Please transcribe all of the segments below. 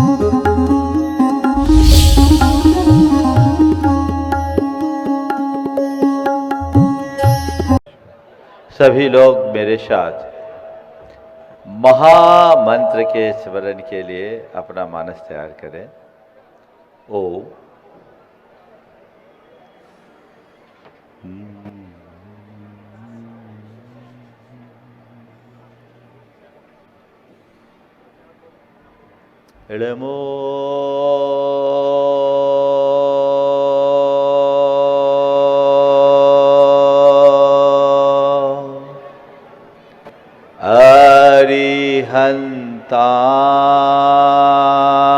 सभी लोग मेरे साथ महामंत्र के स्मरण के लिए अपना मानस तैयार करें। ओम इड़मो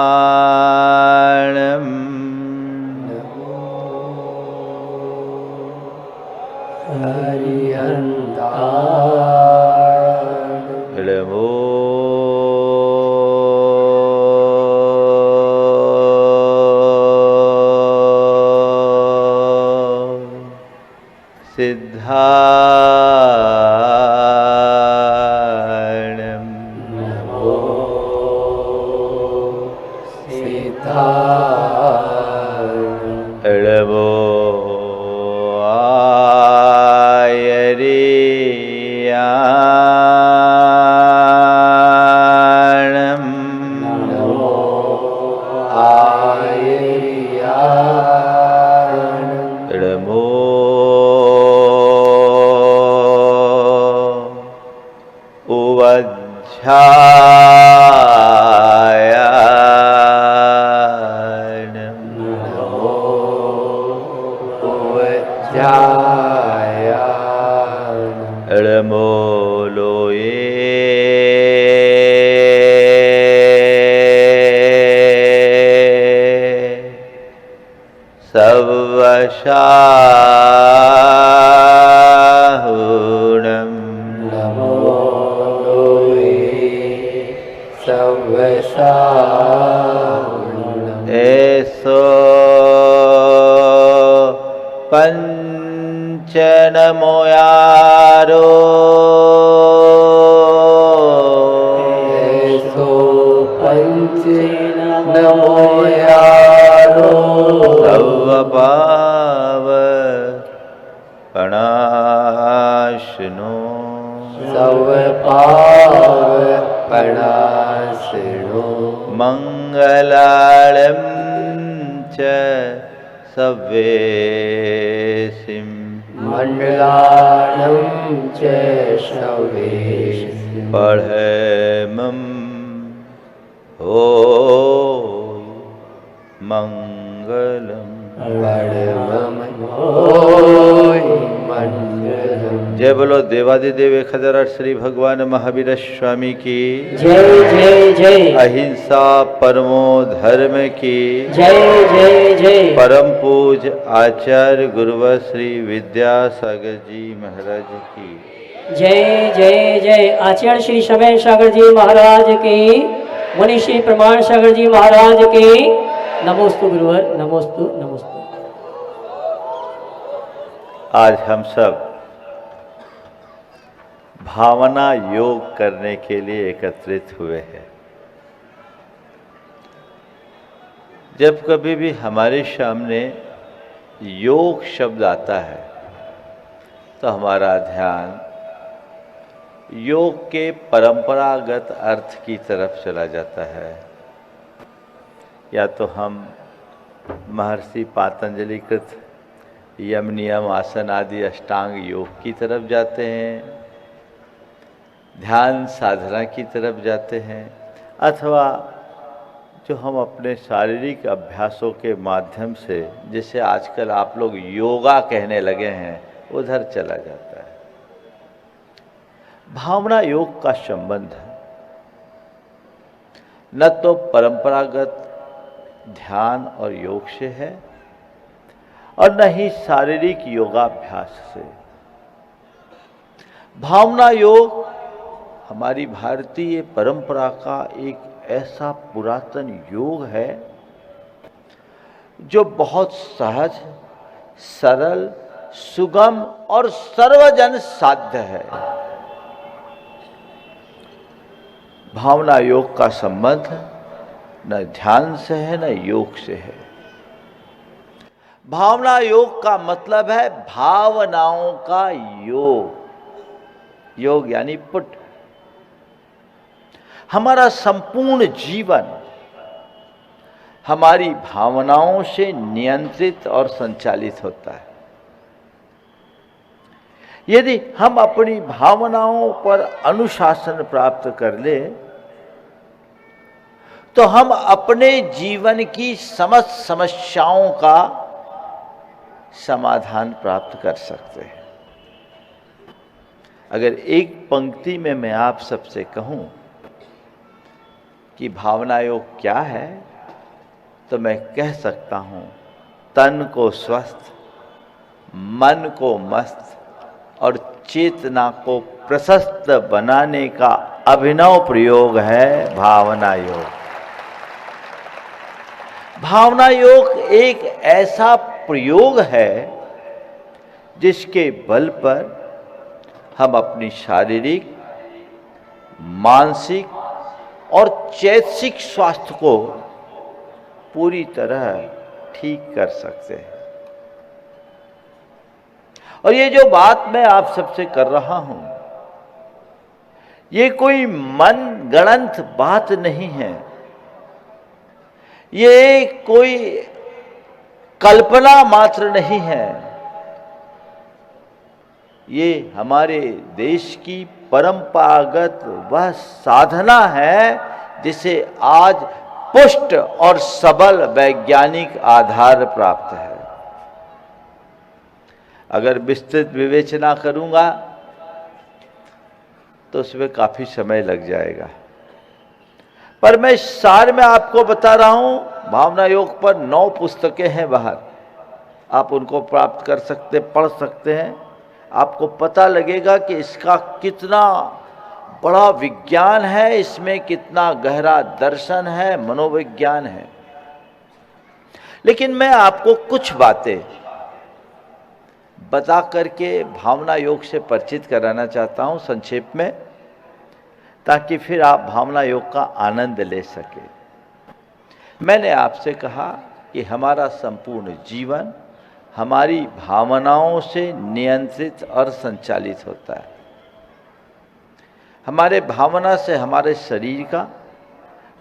अरिहन्ताणं इड़मो सिद्धाणं इड़मो आयर्याणं इड़मो इड़मो लोये सवशाहुणं ऐसो पंचनमोयारो सर्वपावपणाशनो मंगलालं च सव्येसिं पढ़मं हो मंगलम। जय बोलो देवादिदेव खदरा श्री भगवान महावीर स्वामी की जय जय जय। अहिंसा परमो धर्म की जय जय जय। परम पूज आचार्य गुरुवर श्री विद्यासागर जी महाराज की जय जय जय। आचार्य श्री समय सागर जी महाराज की, मुनि श्री प्रमाण सागर जी महाराज की। नमोस्तु गुरुवर, नमोस्तु नमोस्तु। आज हम सब भावना योग करने के लिए एकत्रित हुए हैं। जब कभी भी हमारे सामने योग शब्द आता है तो हमारा ध्यान योग के परंपरागत अर्थ की तरफ चला जाता है। या तो हम महर्षि पातंजलि कृत यम नियम आसन आदि अष्टांग योग की तरफ जाते हैं, ध्यान साधना की तरफ जाते हैं, अथवा जो हम अपने शारीरिक अभ्यासों के माध्यम से, जिसे आजकल आप लोग योगा कहने लगे हैं, उधर चला जाता है। भावना योग का संबंध न तो परंपरागत ध्यान और योग से है और न ही शारीरिक योगाभ्यास से। भावना योग हमारी भारतीय परंपरा का एक ऐसा पुरातन योग है जो बहुत सहज, सरल, सुगम और सर्वजन साध्य है। भावना योग का संबंध न ध्यान से है न योग से है। भावना योग का मतलब है भावनाओं का योग। योग यानी पुट। हमारा संपूर्ण जीवन हमारी भावनाओं से नियंत्रित और संचालित होता है। यदि हम अपनी भावनाओं पर अनुशासन प्राप्त कर ले तो हम अपने जीवन की समस्त समस्याओं का समाधान प्राप्त कर सकते हैं। अगर एक पंक्ति में मैं आप सबसे कहूं कि भावना योग क्या है, तो मैं कह सकता हूं, तन को स्वस्थ, मन को मस्त और चेतना को प्रशस्त बनाने का अभिनव प्रयोग है भावना योग। भावना योग एक ऐसा प्रयोग है जिसके बल पर हम अपनी शारीरिक, मानसिक और चैतसिक स्वास्थ्य को पूरी तरह ठीक कर सकते हैं। और ये जो बात मैं आप सबसे कर रहा हूं, ये कोई मन गढ़ंत बात नहीं है, ये कोई कल्पना मात्र नहीं है। ये हमारे देश की परंपरागत वह साधना है जिसे आज पुष्ट और सबल वैज्ञानिक आधार प्राप्त है। अगर विस्तृत विवेचना करूंगा तो उसमें काफी समय लग जाएगा, पर मैं सार में आपको बता रहा हूं। भावना योग पर 9 पुस्तकें हैं बाहर, आप उनको प्राप्त कर सकते, पढ़ सकते हैं। आपको पता लगेगा कि इसका कितना बड़ा विज्ञान है, इसमें कितना गहरा दर्शन है, मनोविज्ञान है। लेकिन मैं आपको कुछ बातें बता करके भावना योग से परिचित कराना चाहता हूं संक्षेप में, ताकि फिर आप भावना योग का आनंद ले सके। मैंने आपसे कहा कि हमारा संपूर्ण जीवन हमारी भावनाओं से नियंत्रित और संचालित होता है। हमारे भावना से हमारे शरीर का,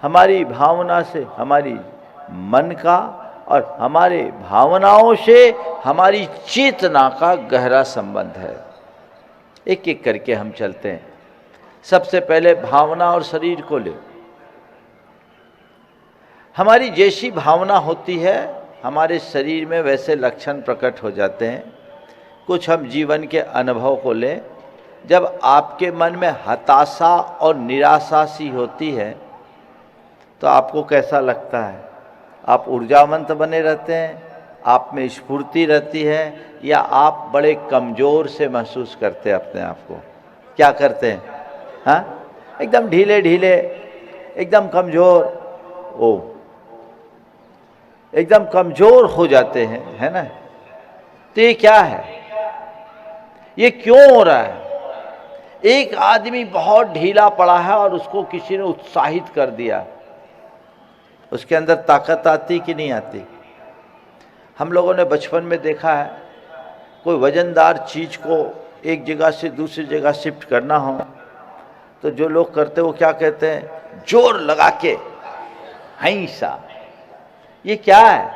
हमारी भावना से हमारी मन का और हमारे भावनाओं से हमारी चेतना का गहरा संबंध है। एक एक करके हम चलते हैं। सबसे पहले भावना और शरीर को ले। हमारी जैसी भावना होती है हमारे शरीर में वैसे लक्षण प्रकट हो जाते हैं। कुछ हम जीवन के अनुभव को लें। जब आपके मन में हताशा और निराशा सी होती है तो आपको कैसा लगता है? आप ऊर्जावंत बने रहते हैं, आप में स्फूर्ति रहती है, या आप बड़े कमज़ोर से महसूस करते हैं अपने आप को? क्या करते हैं? हाँ, एकदम ढीले ढीले, एकदम कमज़ोर, एकदम कमज़ोर हो जाते हैं, है ना? तो ये क्या है? ये क्यों हो रहा है? एक आदमी बहुत ढीला पड़ा है और उसको किसी ने उत्साहित कर दिया, उसके अंदर ताकत आती कि नहीं आती? हम लोगों ने बचपन में देखा है, कोई वजनदार चीज़ को एक जगह से दूसरी जगह शिफ्ट करना हो तो जो लोग करते वो क्या कहते हैं? जोर लगा के, हैसा। ये क्या है?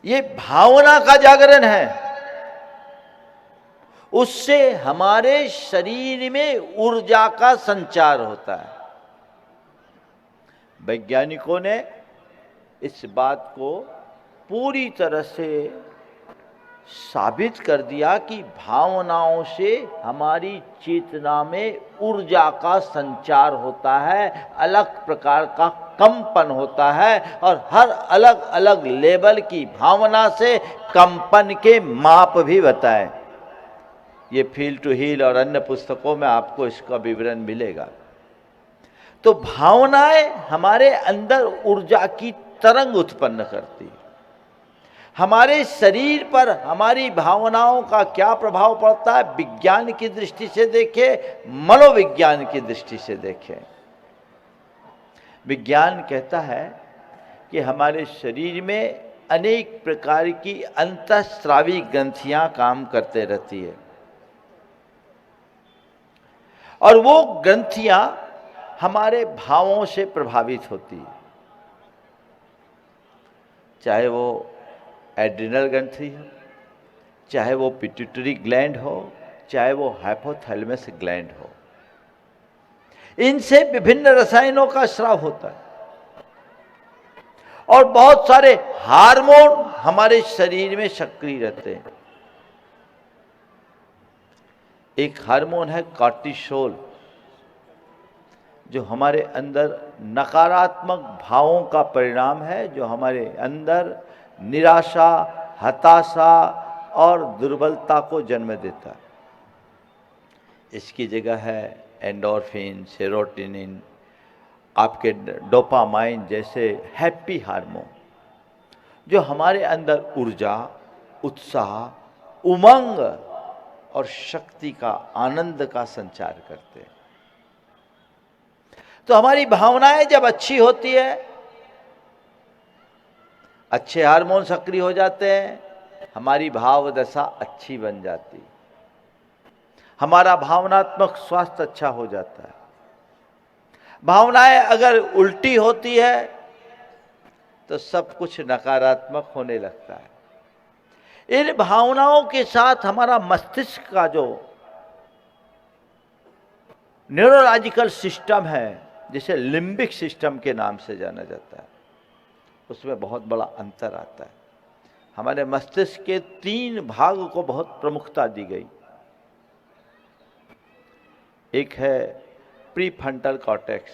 ये भावना का जागरण है। उससे हमारे शरीर में ऊर्जा का संचार होता है। वैज्ञानिकों ने इस बात को पूरी तरह से साबित कर दिया कि भावनाओं से हमारी चेतना में ऊर्जा का संचार होता है, अलग प्रकार का कंपन होता है, और हर अलग अलग लेवल की भावना से कंपन के माप भी बताए। ये फील टू हील और अन्य पुस्तकों में आपको इसका विवरण मिलेगा। तो भावनाएं हमारे अंदर ऊर्जा की तरंग उत्पन्न करती है। हमारे शरीर पर हमारी भावनाओं का क्या प्रभाव पड़ता है? विज्ञान की दृष्टि से देखें, मनोविज्ञान की दृष्टि से देखें। विज्ञान कहता है कि हमारे शरीर में अनेक प्रकार की अंतःस्रावी ग्रंथियां काम करते रहती है और वो ग्रंथियां हमारे भावों से प्रभावित होती है, चाहे वो एड्रिनल ग्रंथि हो, चाहे वो पिट्यूटरी ग्लैंड हो, चाहे वो हाइपोथैलेमस ग्लैंड हो। इनसे विभिन्न रसायनों का स्राव होता है और बहुत सारे हार्मोन हमारे शरीर में सक्रिय रहते हैं। एक हार्मोन है कॉर्टिसोल, जो हमारे अंदर नकारात्मक भावों का परिणाम है, जो हमारे अंदर निराशा, हताशा और दुर्बलता को जन्म देता है। इसकी जगह है एंडोर्फिन, सेरोटोनिन, आपके डोपामाइन जैसे हैप्पी हार्मोन, जो हमारे अंदर ऊर्जा, उत्साह, उमंग और शक्ति का, आनंद का संचार करते हैं। तो हमारी भावनाएं जब अच्छी होती है, अच्छे हार्मोन सक्रिय हो जाते हैं, हमारी भाव दशा अच्छी बन जाती, हमारा भावनात्मक स्वास्थ्य अच्छा हो जाता है। भावनाएं अगर उल्टी होती है तो सब कुछ नकारात्मक होने लगता है। इन भावनाओं के साथ हमारा मस्तिष्क का जो न्यूरोलॉजिकल सिस्टम है, जिसे लिम्बिक सिस्टम के नाम से जाना जाता है, उसमें बहुत बड़ा अंतर आता है। हमारे मस्तिष्क के 3 भाग को बहुत प्रमुखता दी गई। एक है प्रीफ्रंटल कॉर्टेक्स,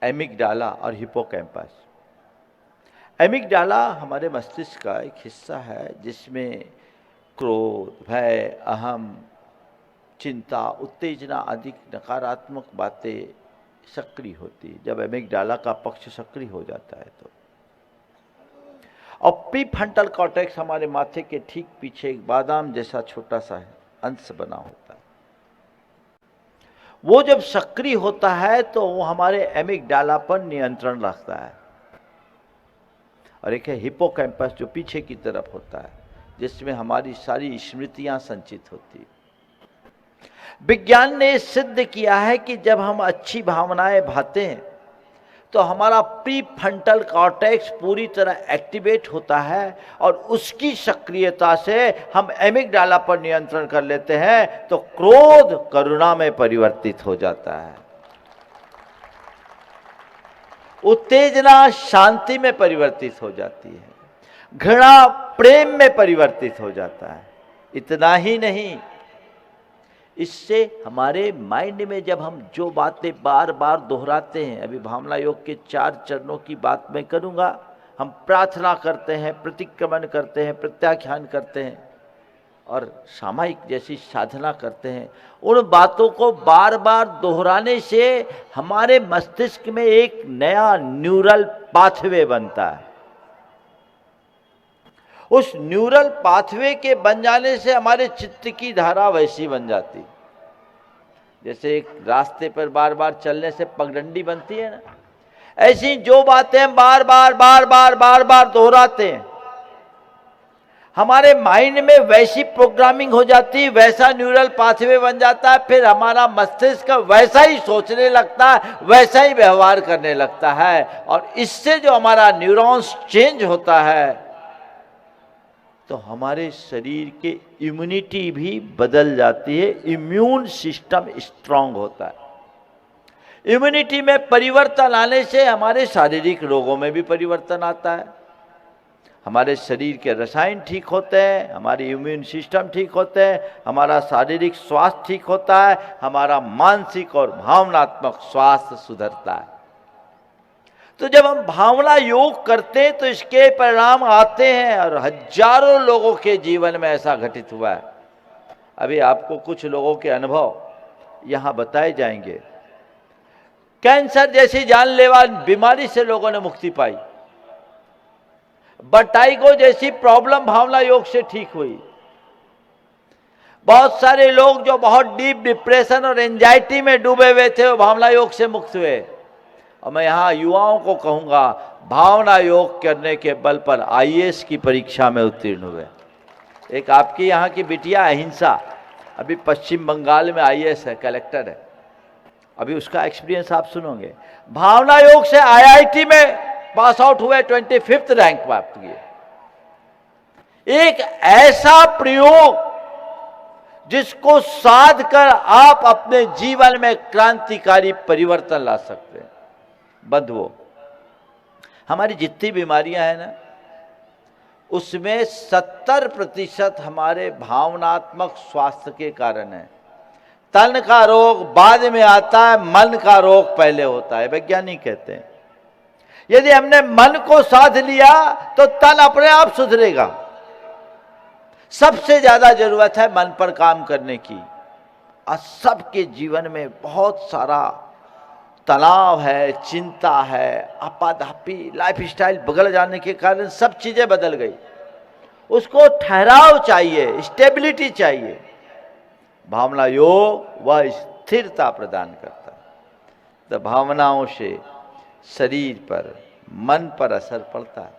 एमिगडाला और हिपोकैम्पस। एमिगडाला हमारे मस्तिष्क का एक हिस्सा है जिसमें क्रोध, भय, अहम, चिंता, उत्तेजना आदि नकारात्मक बातें सक्रिय होती। जब एमिगडाला का पक्ष सक्रिय हो जाता है तो, और प्रीफ्रंटल कॉर्टेक्स हमारे माथे के ठीक पीछे एक बादाम जैसा छोटा सा अंश बना होता है। वो जब सक्रिय होता है तो वो हमारे एमिगडाला पर नियंत्रण रखता है। और एक है हिपोकैम्पस, जो पीछे की तरफ होता है, जिसमें हमारी सारी स्मृतियां संचित होती है। विज्ञान ने सिद्ध किया है कि जब हम अच्छी भावनाएं भाते हैं तो हमारा प्रीफ्रंटल कॉर्टेक्स पूरी तरह एक्टिवेट होता है और उसकी सक्रियता से हम एमिगडाला पर नियंत्रण कर लेते हैं, तो क्रोध करुणा में परिवर्तित हो जाता है, उत्तेजना शांति में परिवर्तित हो जाती है, घृणा प्रेम में परिवर्तित हो जाता है। इतना ही नहीं, इससे हमारे माइंड में जब हम जो बातें बार बार दोहराते हैं, अभी भावना योग के 4 चरणों की बात मैं करूंगा, हम प्रार्थना करते हैं, प्रतिक्रमण करते हैं, प्रत्याख्यान करते हैं और सामायिक जैसी साधना करते हैं, उन बातों को बार बार दोहराने से हमारे मस्तिष्क में एक नया न्यूरल पाथवे बनता है। उस न्यूरल पाथवे के बन जाने से हमारे चित्त की धारा वैसी बन जाती, जैसे एक रास्ते पर बार बार चलने से पगडंडी बनती है ना, ऐसी जो बातें बार बार बार बार बार बार दोहराते हैं, हमारे माइंड में वैसी प्रोग्रामिंग हो जाती, वैसा न्यूरल पाथवे बन जाता है, फिर हमारा मस्तिष्क वैसा ही सोचने लगता है, वैसा ही व्यवहार करने लगता है, और इससे जो हमारा न्यूरॉन्स चेंज होता है तो हमारे शरीर के इम्यूनिटी भी बदल जाती है, इम्यून सिस्टम स्ट्रांग होता है। इम्यूनिटी में परिवर्तन आने से हमारे शारीरिक रोगों में भी परिवर्तन आता है, हमारे शरीर के रसायन ठीक होते हैं, हमारी इम्यून सिस्टम ठीक होते हैं, हमारा शारीरिक स्वास्थ्य ठीक होता है, हमारा मानसिक और भावनात्मक स्वास्थ्य सुधरता है। तो जब हम भावना योग करते हैं तो इसके परिणाम आते हैं, और हजारों लोगों के जीवन में ऐसा घटित हुआ है। अभी आपको कुछ लोगों के अनुभव यहाँ बताए जाएंगे। कैंसर जैसी जानलेवा बीमारी से लोगों ने मुक्ति पाई, वर्टाइगो जैसी प्रॉब्लम भावना योग से ठीक हुई। बहुत सारे लोग जो बहुत डीप डिप्रेशन और एंजाइटी में डूबे हुए थे वो भावना योग से मुक्त हुए। और मैं यहाँ युवाओं को कहूँगा, भावना योग करने के बल पर आईएएस की परीक्षा में उत्तीर्ण हुए। एक आपकी यहाँ की बिटिया अहिंसा अभी पश्चिम बंगाल में आईएएस है, कलेक्टर है, अभी उसका एक्सपीरियंस आप सुनोगे। भावना योग से आईआईटी में पास आउट हुए, 25th रैंक प्राप्त किए। एक ऐसा प्रयोग जिसको साध कर आप अपने जीवन में क्रांतिकारी परिवर्तन ला सकते हैं। बंधुओं, हमारी जितनी बीमारियां हैं ना, उसमें 70% हमारे भावनात्मक स्वास्थ्य के कारण है। तन का रोग बाद में आता है, मन का रोग पहले होता है, वैज्ञानिक कहते हैं। यदि हमने मन को साध लिया तो तन अपने आप सुधरेगा। सबसे ज्यादा जरूरत है मन पर काम करने की। आज सबके जीवन में बहुत सारा तनाव है, चिंता है, आपाधापी, लाइफस्टाइल बिगड़ जाने के कारण सब चीजें बदल गई। उसको ठहराव चाहिए, स्टेबिलिटी चाहिए। भावना योग वह स्थिरता प्रदान करता है। तो भावनाओं से शरीर पर, मन पर असर पड़ता है।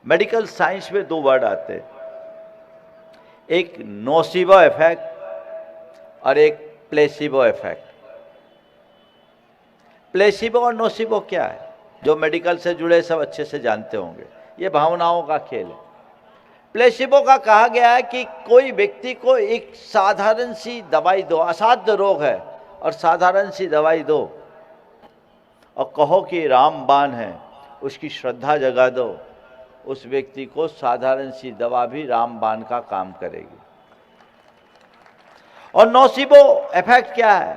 मेडिकल साइंस में 2 वर्ड आते हैं, एक नोसिबो इफेक्ट और एक प्लेसिबो इफेक्ट। प्लेसिबो और नोसिबो क्या है, जो मेडिकल से जुड़े सब अच्छे से जानते होंगे। ये भावनाओं का खेल है। प्लेसिबो का कहा गया है कि कोई व्यक्ति को एक साधारण सी दवाई दो, असाध्य रोग है और साधारण सी दवाई दो और कहो कि रामबाण है, उसकी श्रद्धा जगा दो, उस व्यक्ति को साधारण सी दवा भी रामबाण का काम करेगी। और नोसिबो इफेक्ट क्या है,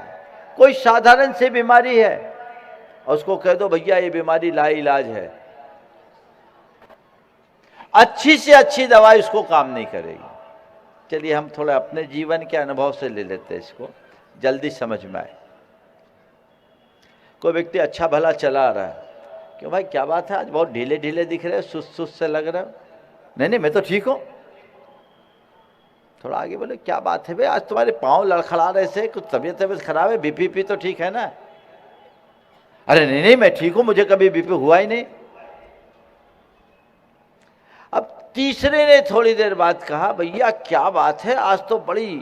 कोई साधारण सी बीमारी है और उसको कह दो भैया ये बीमारी लाइलाज है, अच्छी से अच्छी दवाई उसको काम नहीं करेगी। चलिए हम थोड़ा अपने जीवन के अनुभव से ले लेते हैं, इसको जल्दी समझ में आए। कोई व्यक्ति अच्छा भला चला रहा है, क्यों भाई क्या बात है, आज बहुत ढीले ढीले दिख रहे हो, सुस्त सुस्त से लग रहे हो। नहीं मैं तो ठीक हूं। थोड़ा आगे बोले, क्या बात है भाई, आज तुम्हारे पांव लड़खड़ा रहे थे, कुछ तबीयत खराब है, बीपी तो ठीक है ना। अरे नहीं मैं ठीक हूं, मुझे कभी बीपी हुआ ही नहीं। अब तीसरे ने थोड़ी देर बाद कहा, भैया क्या बात है, आज तो बड़ी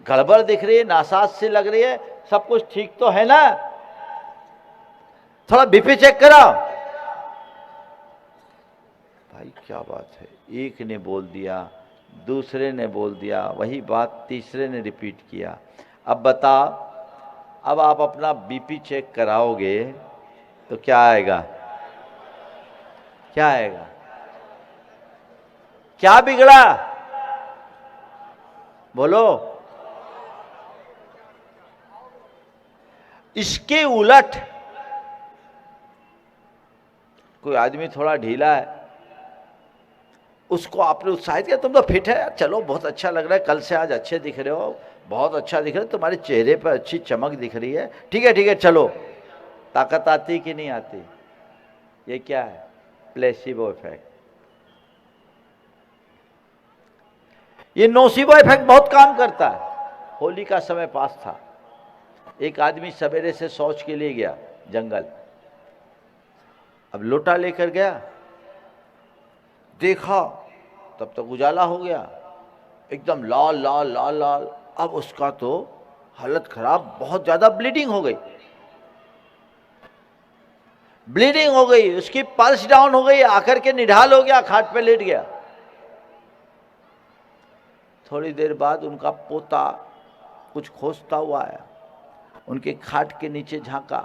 गड़बड़ दिख रही है, नासाज सी लग रही है, सब कुछ ठीक तो है ना, थोड़ा बीपी चेक कराओ। भाई क्या बात है, एक ने बोल दिया, दूसरे ने बोल दिया, वही बात तीसरे ने रिपीट किया। अब बता, अब आप अपना बीपी चेक कराओगे तो क्या आएगा, क्या आएगा, क्या बिगड़ा, बोलो। इसके उलट कोई आदमी थोड़ा ढीला है, उसको आपने उत्साहित किया, तुम तो फिट है, चलो बहुत अच्छा लग रहा है, कल से आज अच्छे दिख रहे हो, बहुत अच्छा दिख रहा है, तुम्हारे चेहरे पर अच्छी चमक दिख रही है, ठीक है चलो। ताकत आती कि नहीं आती? ये क्या है? Placebo effect. ये नोसिबो इफेक्ट बहुत काम करता है। होली का समय पास था, एक आदमी सवेरे से शौच के लिए गया जंगल। अब लोटा लेकर गया, देखा तब तक उजाला हो गया, एकदम लाल लाल लाल लाल। अब उसका तो हालत खराब, बहुत ज्यादा ब्लीडिंग हो गई, ब्लीडिंग हो गई, उसकी पल्स डाउन हो गई, आकर के निढाल हो गया, खाट पे लेट गया। थोड़ी देर बाद उनका पोता कुछ खोजता हुआ आया, उनके खाट के नीचे झांका,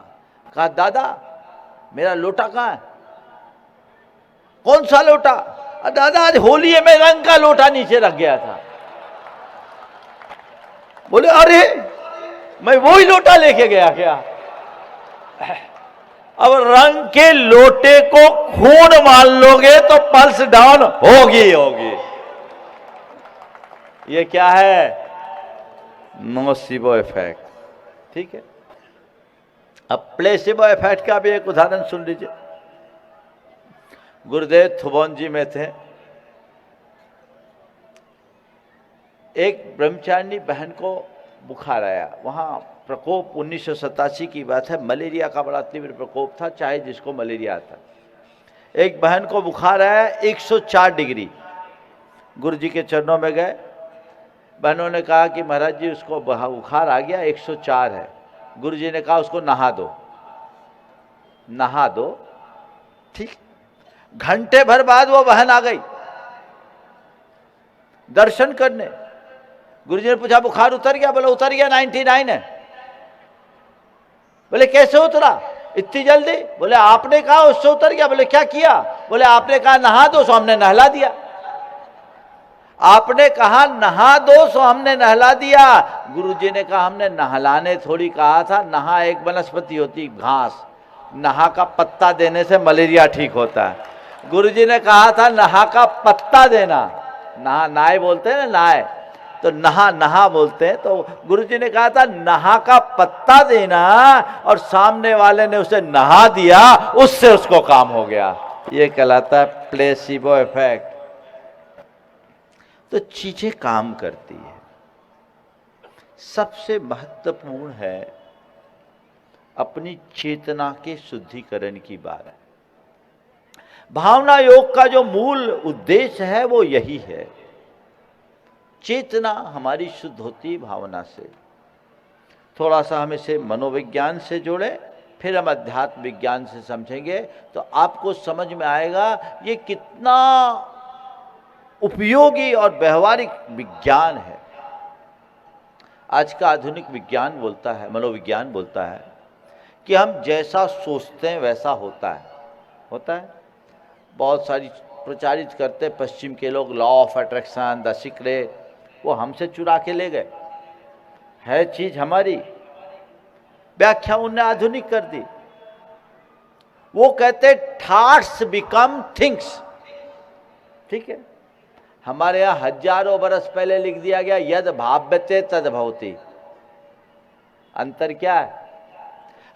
कहा दादा मेरा लोटा कहाँ है? कौन सा लोटा? दादा आज होली में रंग का लोटा नीचे रख गया था। बोले अरे मैं वही लोटा लेके गया क्या? अब रंग के लोटे को खून मान लोगे तो पल्स डाउन होगी। ये क्या है? Nocebo effect. ठीक है, अब प्लेसिबो इफेक्ट का भी एक उदाहरण सुन लीजिए। गुरुदेव थुबोन जी में थे, एक ब्रह्मचारिणी बहन को बुखार आया, वहां प्रकोप 1987 की बात है, मलेरिया का बड़ा तीव्र प्रकोप था, चाहे जिसको मलेरिया था। एक बहन को बुखार आया 104 डिग्री। गुरु जी के चरणों में गए, बहनों ने कहा कि महाराज जी उसको बुखार आ गया, 104 है। गुरु जी ने कहा उसको नहा दो, नहा दो। ठीक, घंटे भर बाद वो बहन आ गई दर्शन करने। गुरु जी ने पूछा बुखार उतर गया? बोले उतर गया, 99 है। बोले कैसे उतरा इतनी जल्दी? बोले आपने कहा उससे उतर गया। बोले क्या किया? बोले आपने कहा नहा दो, सो हमने नहला दिया। आपने कहा नहा दो, सो हमने नहला दिया। गुरु जी ने कहा हमने नहलाने थोड़ी कहा था, नहा एक वनस्पति होती घास, नहा का पत्ता देने से मलेरिया ठीक होता है। गुरु जी ने कहा था नहा का पत्ता देना, नहा नाय बोलते हैं ना, नाय तो नहा नहा बोलते हैं। तो गुरु जी ने कहा था नहा का पत्ता देना, और सामने वाले ने उसे नहा दिया, उससे उसको काम हो गया। ये कहलाता है प्लेसिबो इफेक्ट। तो चीजें काम करती है। सबसे महत्वपूर्ण है अपनी चेतना के शुद्धिकरण की बात है। भावना योग का जो मूल उद्देश्य है वो यही है। चेतना हमारी शुद्ध होती भावना से। थोड़ा सा हम इसे मनोविज्ञान से जोड़े, फिर हम अध्यात्म विज्ञान से समझेंगे, तो आपको समझ में आएगा ये कितना उपयोगी और व्यवहारिक विज्ञान है। आज का आधुनिक विज्ञान बोलता है, मनोविज्ञान बोलता है कि हम जैसा सोचते हैं वैसा होता है। बहुत सारी प्रचारित करते पश्चिम के लोग, law of attraction, the secret, वो हमसे चुरा के ले गए। है चीज हमारी, व्याख्या उनने आधुनिक कर दी। वो कहते थॉट्स बिकम थिंग्स। ठीक है, हमारे यहां हजारों बरस पहले लिख दिया गया यद भाव्यते तद भवति। अंतर क्या है?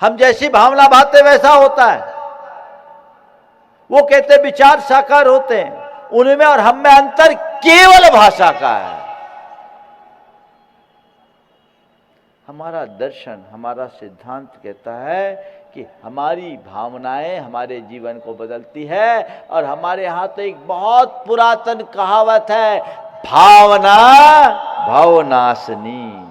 हम जैसी भावना भावते वैसा होता है। वो कहते विचार साकार होते हैं, उनमें और हम में अंतर केवल भाषा का है। हमारा दर्शन, हमारा सिद्धांत कहता है कि हमारी भावनाएं हमारे जीवन को बदलती है। और हमारे यहां तो एक बहुत पुरातन कहावत है, भावना भवनाशनी।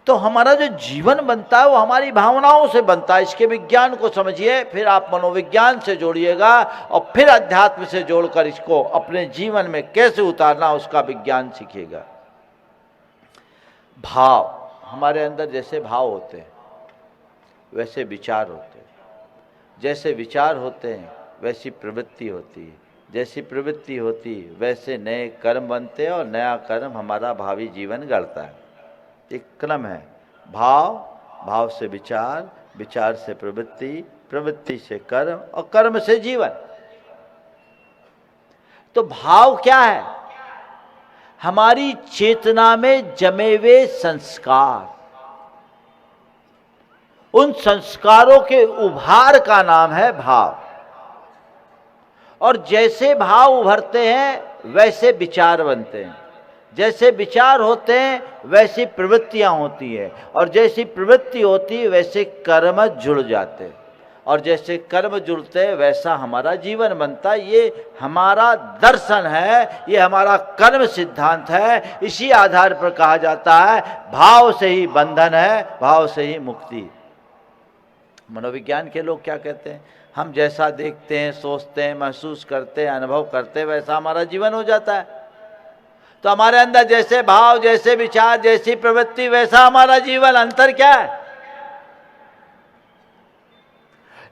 तो हमारा जो जीवन बनता है वो हमारी भावनाओं से बनता है। इसके विज्ञान को समझिए, फिर आप मनोविज्ञान से जोड़िएगा, और फिर अध्यात्म से जोड़कर इसको अपने जीवन में कैसे उतारना उसका विज्ञान सीखिएगा। भाव, हमारे अंदर जैसे भाव होते हैं वैसे विचार होते हैं, जैसे विचार होते हैं वैसी प्रवृत्ति होती है, जैसी प्रवृत्ति होती है वैसे नए कर्म बनते हैं, और नया कर्म हमारा भावी जीवन गढ़ता है। एक क्रम है, भाव, भाव से विचार, विचार से प्रवृत्ति, प्रवृत्ति से कर्म, और कर्म से जीवन। तो भाव क्या है? हमारी चेतना में जमे हुए संस्कार, उन संस्कारों के उभार का नाम है भाव। और जैसे भाव उभरते हैं वैसे विचार बनते हैं, जैसे विचार होते हैं वैसी प्रवृत्तियां होती हैं, और जैसी प्रवृत्ति होती है वैसे कर्म जुड़ जाते हैं, और जैसे कर्म जुड़ते हैं वैसा हमारा जीवन बनता है। ये हमारा दर्शन है, ये हमारा कर्म सिद्धांत है। इसी आधार पर कहा जाता है भाव से ही बंधन है, भाव से ही मुक्ति। मनोविज्ञान के लोग क्या कहते हैं? हम जैसा देखते हैं, सोचते हैं, महसूस करते हैं, अनुभव करते हैं, वैसा हमारा जीवन हो जाता है। तो हमारे अंदर जैसे भाव, जैसे विचार, जैसी प्रवृत्ति, वैसा हमारा जीवन। अंतर क्या है?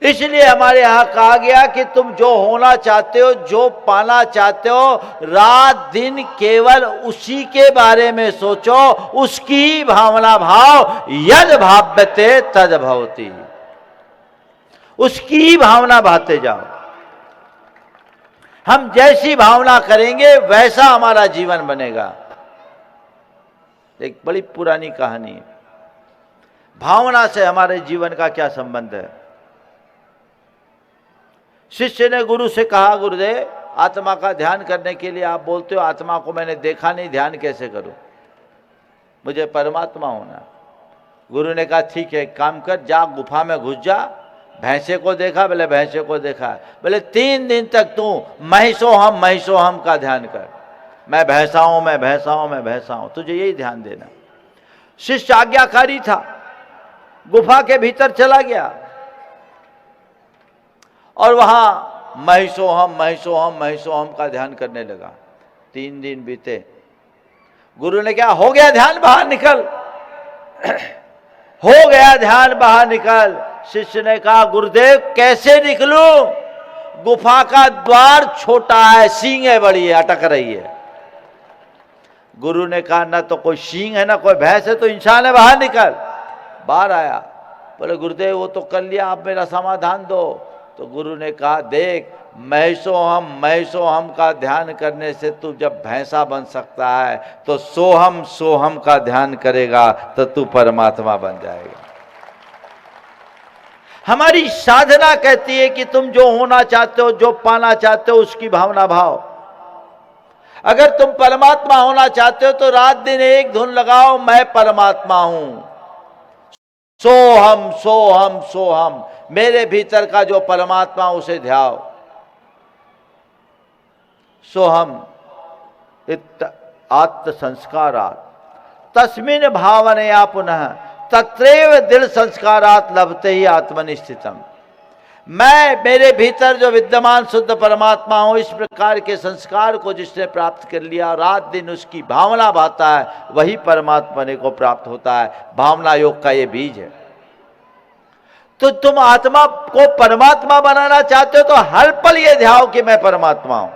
इसलिए हमारे यहां कहा गया कि तुम जो होना चाहते हो, जो पाना चाहते हो, रात दिन केवल उसी के बारे में सोचो, उसकी भावना भाव। यद भाव्यते तद भवति। उसकी भावना भाते जाओ। हम जैसी भावना करेंगे वैसा हमारा जीवन बनेगा। एक बड़ी पुरानी कहानी है। भावना से हमारे जीवन का क्या संबंध है? शिष्य ने गुरु से कहा, गुरुदेव आत्मा का ध्यान करने के लिए आप बोलते हो, आत्मा को मैंने देखा नहीं, ध्यान कैसे करूं? मुझे परमात्मा होना। गुरु ने कहा ठीक है, एक काम कर, जा गुफा में घुस जा। भैंसे को देखा? बोले भैंसे को देखा। बोले 3 दिन तक तू महिषो हम का ध्यान कर। मैं भैंसा हूं, मैं भैंसा हूं, मैं भैंसा हूं, तुझे यही ध्यान देना। शिष्य आज्ञाकारी था, गुफा के भीतर चला गया और वहां महिषो हम का ध्यान करने लगा। 3 दिन बीते। गुरु ने क्या, हो गया ध्यान, बाहर निकल। हो गया ध्यान, बाहर निकल। शिष्य ने कहा गुरुदेव कैसे निकलूं? गुफा का द्वार छोटा है, सींग बड़ी है, अटक रही है। गुरु ने कहा ना तो कोई सींग है ना कोई भैंस है, तो इंसान है, बाहर निकल। बाहर आया, बोले गुरुदेव वो तो कर लिया, आप मेरा समाधान दो। तो गुरु ने कहा देख, महिषो हम का ध्यान करने से तू जब भैंसा बन सकता है, तो सोहम का ध्यान करेगा तो तू परमात्मा बन जाएगा। हमारी साधना कहती है कि तुम जो होना चाहते हो, जो पाना चाहते हो, उसकी भावना भाव। अगर तुम परमात्मा होना चाहते हो तो रात दिन एक धुन लगाओ, मैं परमात्मा हूं, सोहम, मेरे भीतर का जो परमात्मा उसे ध्याओ। सोहम आत्म संस्कारात् तस्मिन् भावनया पुनः तत्रैव दृढ़ संस्कारात् लभते ही आत्मनिष्ठितम। मैं, मेरे भीतर जो विद्यमान शुद्ध परमात्मा हूं, इस प्रकार के संस्कार को जिसने प्राप्त कर लिया, रात दिन उसकी भावना भाता है, वही परमात्मा को प्राप्त होता है। भावना योग का ये बीज है। तो तुम आत्मा को परमात्मा बनाना चाहते हो तो हर पल ये ध्याओ कि मैं परमात्मा हूं।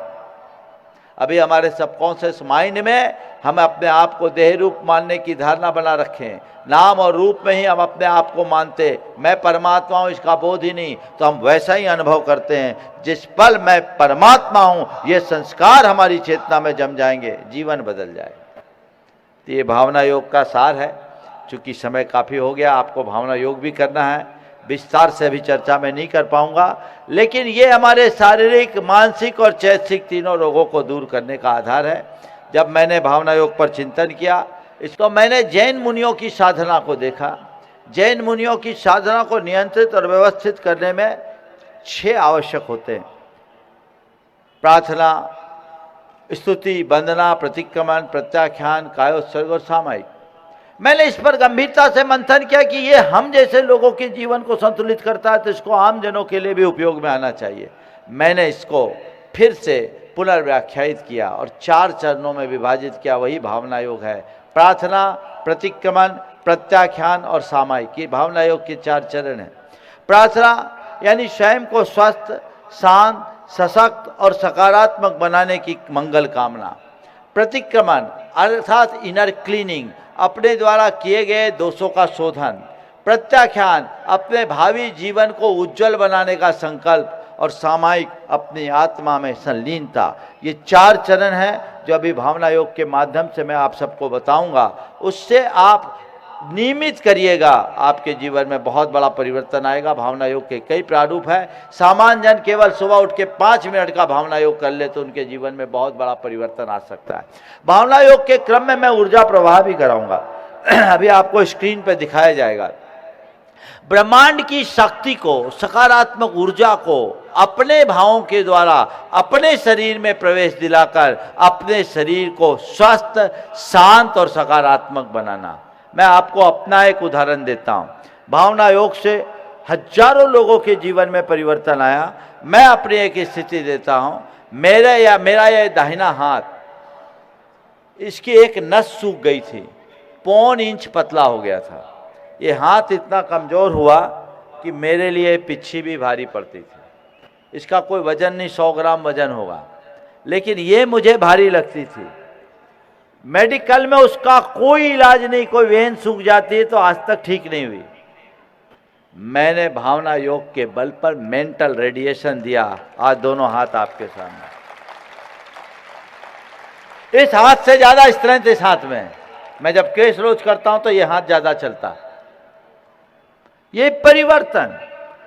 अभी हमारे सबकॉन्शियस माइंड में हम अपने आप को देह रूप मानने की धारणा बना रखे हैं। नाम और रूप में ही हम अपने आप को मानते, मैं परमात्मा हूं इसका बोध ही नहीं, तो हम वैसा ही अनुभव करते हैं। जिस पल मैं परमात्मा हूं, ये संस्कार हमारी चेतना में जम जाएंगे, जीवन बदल जाएगा। तो ये भावना योग का सार है। चूंकि समय काफ़ी हो गया, आपको भावना योग भी करना है, विस्तार से अभी चर्चा में नहीं कर पाऊंगा, लेकिन ये हमारे शारीरिक, मानसिक और चैतसिक तीनों रोगों को दूर करने का आधार है। जब मैंने भावना योग पर चिंतन किया, इसको मैंने जैन मुनियों की साधना को देखा। जैन मुनियों की साधना को नियंत्रित और व्यवस्थित करने में 6 आवश्यक होते हैं: प्रार्थना, स्तुति, वंदना, प्रतिक्रमण, प्रत्याख्यान, कायोत्सर्ग और सामायिक। मैंने इस पर गंभीरता से मंथन किया कि ये हम जैसे लोगों के जीवन को संतुलित करता है, तो इसको आम जनों के लिए भी उपयोग में आना चाहिए। मैंने इसको फिर से पुनर्व्याख्यायित किया और 4 चरणों में विभाजित किया, वही भावना योग है। प्रार्थना, प्रतिक्रमण, प्रत्याख्यान और सामायिक, ये भावना योग के 4 चरण हैं। प्रार्थना यानी स्वयं को स्वस्थ, शांत, सशक्त और सकारात्मक बनाने की मंगल कामना। प्रतिक्रमण अर्थात इनर क्लीनिंग, अपने द्वारा किए गए दोषों का शोधन। प्रत्याख्यान अपने भावी जीवन को उज्जवल बनाने का संकल्प। और सामायिक अपनी आत्मा में संलीनता। ये 4 चरण हैं जो अभी भावना योग के माध्यम से मैं आप सबको बताऊंगा। उससे आप नियमित करिएगा, आपके जीवन में बहुत बड़ा परिवर्तन आएगा। भावना योग के कई प्रारूप हैं। सामान्य जन केवल सुबह उठ के 5 मिनट का भावना योग कर ले तो उनके जीवन में बहुत बड़ा परिवर्तन आ सकता है। भावना योग के क्रम में मैं ऊर्जा प्रवाह भी कराऊंगा, अभी आपको स्क्रीन पर दिखाया जाएगा। ब्रह्मांड की शक्ति को, सकारात्मक ऊर्जा को अपने भावों के द्वारा अपने शरीर में प्रवेश दिलाकर अपने शरीर को स्वस्थ, शांत और सकारात्मक बनाना। मैं आपको अपना एक उदाहरण देता हूं। भावना योग से हजारों लोगों के जीवन में परिवर्तन आया। मैं अपनी एक स्थिति देता हूं। मेरा यह दाहिना हाथ, इसकी एक नस सूख गई थी, 1.25 इंच पतला हो गया था। ये हाथ इतना कमज़ोर हुआ कि मेरे लिए पिच्छी भी भारी पड़ती थी। इसका कोई वजन नहीं, 100 ग्राम वजन होगा, लेकिन ये मुझे भारी लगती थी। मेडिकल में उसका कोई इलाज नहीं, कोई वेन सूख जाती है तो आज तक ठीक नहीं हुई। मैंने भावना योग के बल पर मेंटल रेडिएशन दिया। आज दोनों हाथ आपके सामने। इस हाथ से ज़्यादा स्ट्रेंथ इस हाथ में है। मैं जब केस रोज करता हूं तो ये हाथ ज़्यादा चलता। ये परिवर्तन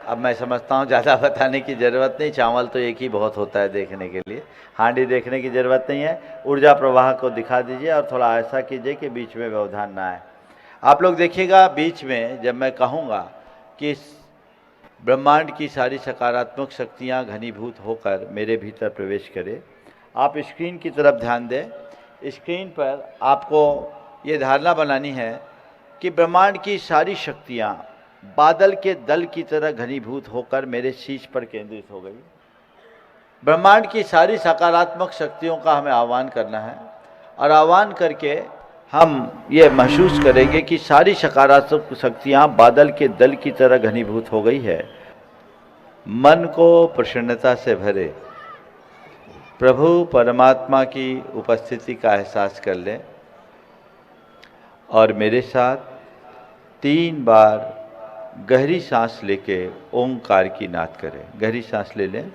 अब मैं समझता हूँ ज़्यादा बताने की ज़रूरत नहीं, चावल तो एक ही बहुत होता है देखने के लिए, हांडी देखने की ज़रूरत नहीं है। ऊर्जा प्रवाह को दिखा दीजिए और थोड़ा ऐसा कीजिए कि बीच में व्यवधान ना आए। आप लोग देखिएगा बीच में जब मैं कहूँगा कि इस ब्रह्मांड की सारी सकारात्मक शक्तियाँ घनीभूत होकर मेरे भीतर प्रवेश करें, आप स्क्रीन की तरफ ध्यान दें। स्क्रीन पर आपको ये धारणा बनानी है कि ब्रह्मांड की सारी शक्तियाँ बादल के दल की तरह घनीभूत होकर मेरे शीश पर केंद्रित हो गई। ब्रह्मांड की सारी सकारात्मक शक्तियों का हमें आह्वान करना है और आह्वान करके हम ये महसूस करेंगे कि सारी सकारात्मक शक्तियाँ बादल के दल की तरह घनीभूत हो गई है। मन को प्रसन्नता से भरे प्रभु परमात्मा की उपस्थिति का एहसास कर लें और मेरे साथ 3 बार गहरी सांस लेके ओंकार की नाद करें। गहरी सांस ले लें।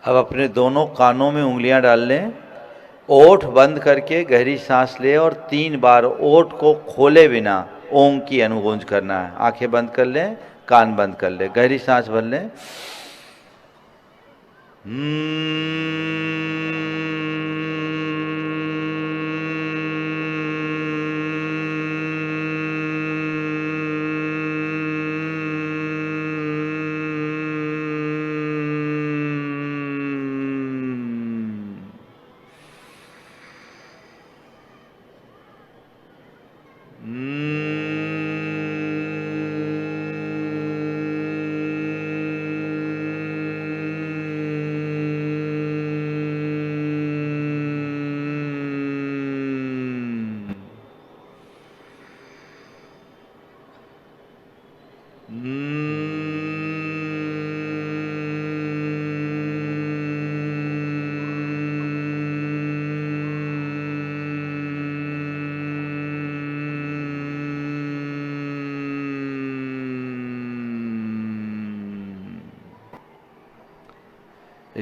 अब अपने दोनों कानों में उंगलियां डाल लें, ओठ बंद करके गहरी सांस लें और 3 बार ओठ को खोले बिना ओम की अनुगूंज करना है। आंखें बंद कर लें, कान बंद कर लें, गहरी सांस भर लें।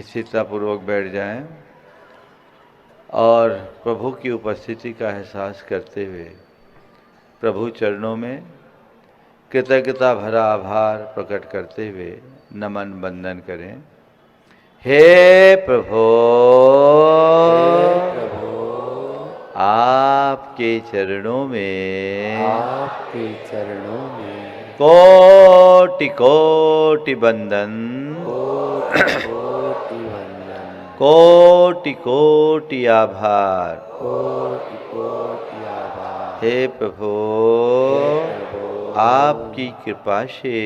स्थिरतापूर्वक बैठ जाएं और प्रभु की उपस्थिति का एहसास करते हुए प्रभु चरणों में कृतज्ञता भरा आभार प्रकट करते हुए नमन वंदन करें। हे प्रभु, आपके चरणों में कोटि कोटि वंदन, कोटि कोटि आभार। हे प्रभु, आपकी कृपा से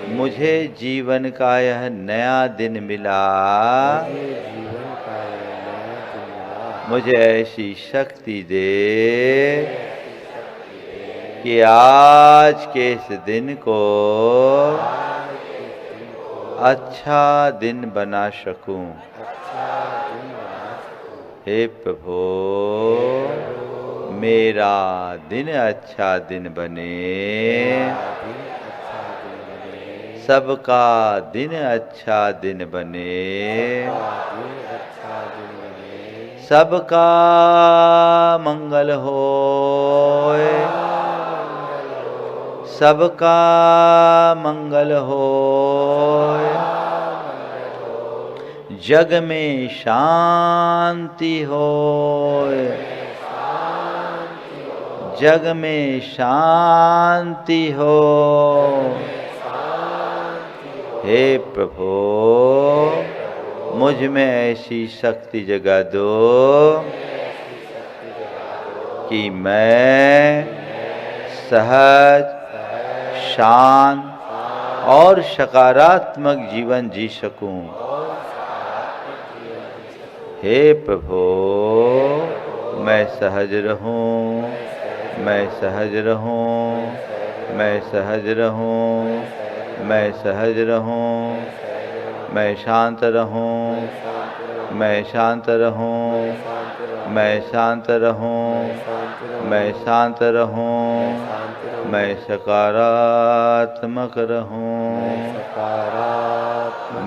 मुझे जीवन का यह नया दिन मिला। मुझे ऐसी शक्ति दे कि आज के इस दिन को अच्छा दिन बना सकूं। हे प्रभु, मेरा दिन अच्छा दिन बने, सबका दिन अच्छा दिन बने, सबका मंगल होए, सबका मंगल होए। जग में शांति होए, जग में शांति हो। हे प्रभु, मुझ में ऐसी शक्ति जगा दो कि मैं सहज, शांत और सकारात्मक जीवन जी सकूं। हे प्रभु, मैं सहज रहूं, मैं सहज रहूं, मैं सहज रहूं, मैं सहज रहूं, मैं शांत रहूं, मैं शांत रहूं, मैं शांत रहूं, मैं शांत रहूं, मैं सकारात्मक रहूं,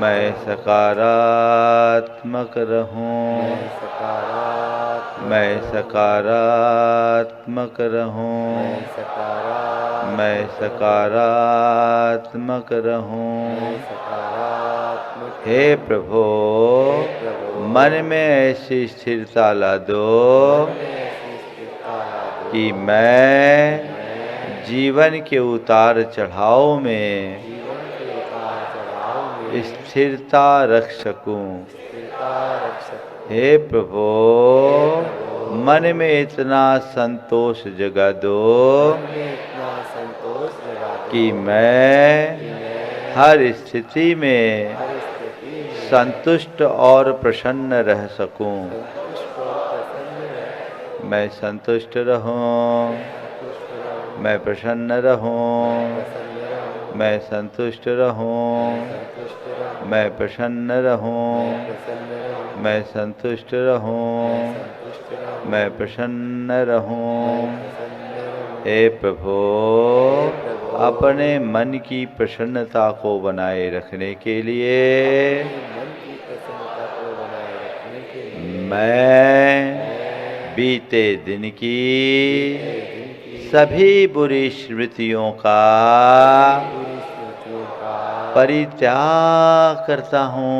मैं सकारात्मक रहूं, मैं सकारात्मक रहूं, मैं सकारात्मक रहूं। हे प्रभु, मन में ऐसी स्थिरता ला दो कि मैं जीवन के उतार चढ़ाव में स्थिरता रख सकूं। हे प्रभु, मन में इतना संतोष जगा दो कि मैं हर स्थिति में संतुष्ट और प्रसन्न रह सकूं। मैं संतुष्ट रहूं, मैं प्रसन्न रहूं, मैं संतुष्ट रहूं, मैं प्रसन्न रहूं, मैं संतुष्ट रहूं, मैं प्रसन्न रहूं। हे प्रभु, अपने मन की प्रसन्नता को बनाए रखने के लिए मैं बीते दिन की सभी बुरी स्मृतियों का परित्याग करता हूँ।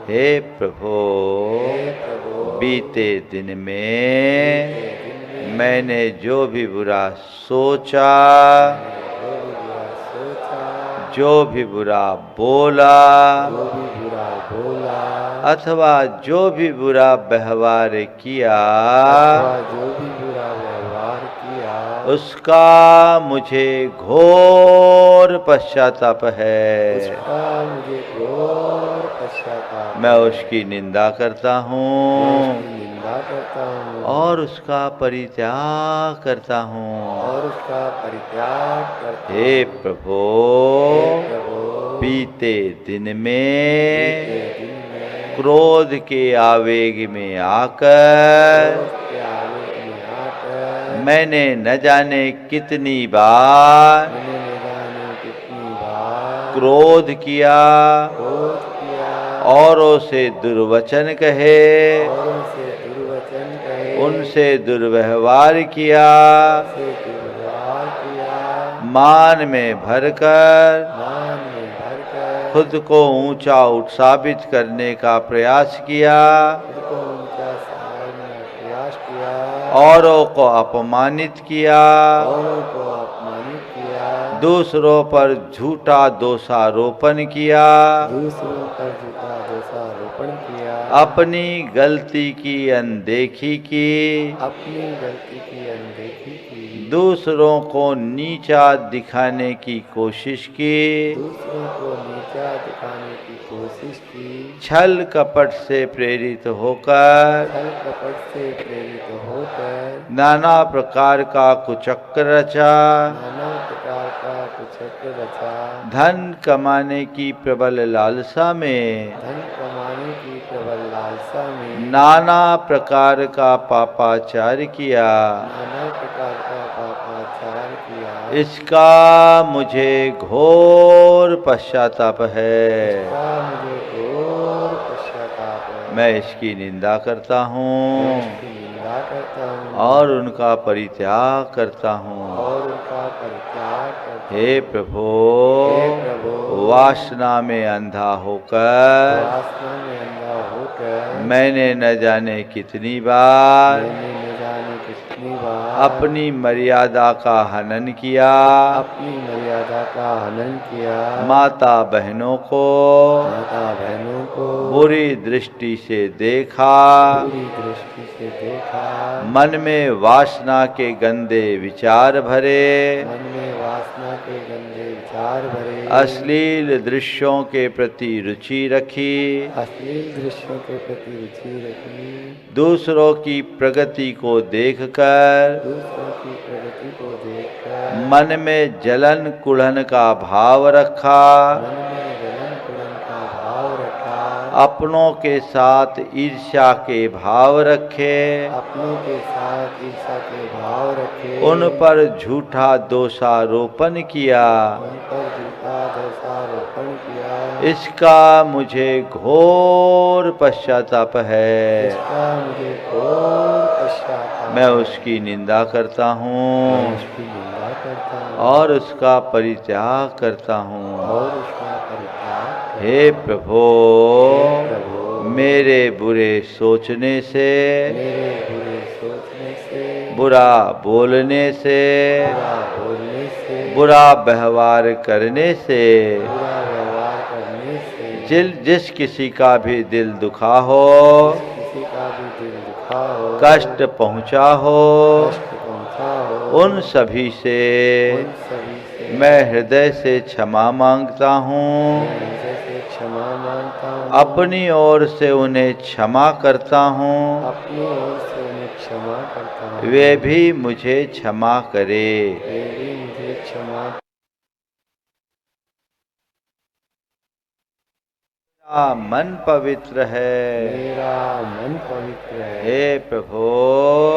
हे प्रभु, बीते दिन में मैंने जो भी बुरा सोचा, जो भी बुरा बोला अथवा जो भी बुरा व्यवहार किया, उसका मुझे घोर पश्चाताप है। मैं उसकी निंदा करता हूँ और उसका परित्याग करता हूँ। हे प्रभु, बीते दिन में क्रोध के आवेग में आकर मैंने न जाने कितनी बार क्रोध किया, औरों से दुर्वचन कहे, उनसे दुर्व्यवहार किया, मान में भरकर खुद को ऊंचा साबित करने का प्रयास किया, औरों को अपमानित किया, दूसरों पर झूठा दोषारोपण किया, अपनी गलती की अनदेखी की, दूसरों को नीचा दिखाने की कोशिश की, छल कपट से प्रेरित होकर नाना प्रकार का कुचक्र रचा, धन कमाने की प्रबल लालसा में नाना प्रकार का पापाचार किया। इसका मुझे घोर पश्चाताप है। मैं इसकी निंदा करता हूँ और उनका परित्याग करता हूँ। हे प्रभु, वासना में अंधा होकर वासना में अंधा होकर मैंने न जाने कितनी बार मैंने न जाने कितनी बार अपनी मर्यादा का हनन किया, अपनी मर्यादा का हनन किया, माता बहनों को माता बहनों को बुरी दृष्टि से देखा, बुरी दृष्टि से देखा, मन में वासना के गंदे विचार भरे, मन में वासना के गंदे विचार भरे, अश्लील दृश्यों के प्रति रुचि रखी, अश्लील दृश्यों के प्रति रुचि रखी, दूसरों की प्रगति को देखकर दूसरों की प्रगति को देखकर मन में जलन कुढ़न का भाव रखा, मन में जलन कुलन का भाव रखा, अपनों के साथ ईर्ष्या के भाव रखे, अपनों के साथ ईर्ष्या के भाव रखे, उन पर झूठा दोषारोपण किया। उन पर झूठा दोषारोपण किया। इसका मुझे घोर पश्चाताप है। इसका मुझे घोर पश्चाताप मैं उसकी निंदा करता है। मैं हूँ उसकी निंदा करता हूँ और उसका परित्याग करता हूँ। और उसका परित्याग हे प्रभु, प्रभु, मेरे बुरे सोचने से, मेरे बुरे सोचने से, बुरा बोलने से, बुरा बोलने से, बुरा व्यवहार करने से, बुरा व्यवहार करने से, जिस किसी का भी दिल दुखा हो, किसी का भी दिल दुखा हो, कष्ट पहुँचा हो, कष्ट पहुंचा हो, उन सभी से उन सभी से मैं हृदय से क्षमा मांगता हूँ। मैं हृदय से क्षमा मांगता हूँ। अपनी ओर से उन्हें क्षमा करता हूँ, अपनी ओर से उन्हें क्षमा करता हूँ। वे भी मुझे क्षमा करे। वे भी मुझे क्षमा। मेरा मन पवित्र है। मेरा मन पवित्र है। हे प्रभु,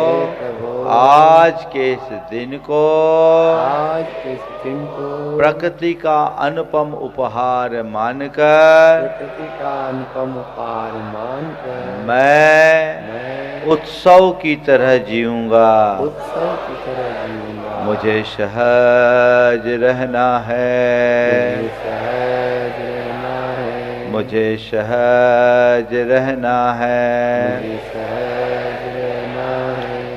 हे प्रभु, आज के इस दिन को आज के इस दिन को प्रकृति का अनुपम उपहार मानकर प्रकृति का अनुपम उपहार मानकर मैं उत्सव की तरह जीऊंगा। उत्सव की तरह जीऊंगा। मुझे सहज रहना है। मुझे सहज रहना है। मुझे सहज रहना है।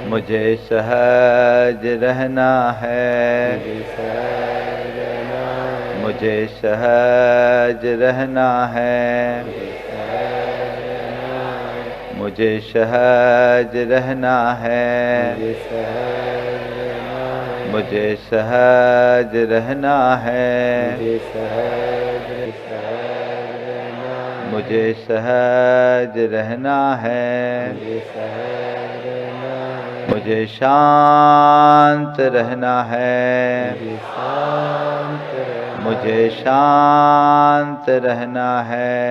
मुझे सहज रहना है। मुझे सहज रहना है। मुझे सहज रहना है। मुझे सहज रहना है। मुझे सहज रहना है। मुझे सहज रहना है। मुझे सहज रहना है। मुझे शांत रहना है। मुझे शांत रहना है।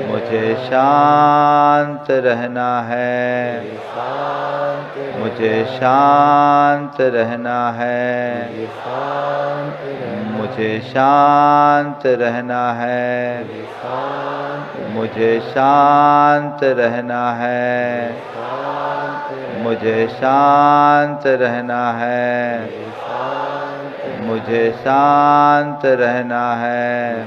मुझे शांत रहना है। मुझे मुझे शांत रहना है। शांत रहना है। मुझे शांत रहना है। मुझे शांत रहना है। मुझे शांत रहना है। मुझे शांत रहना है।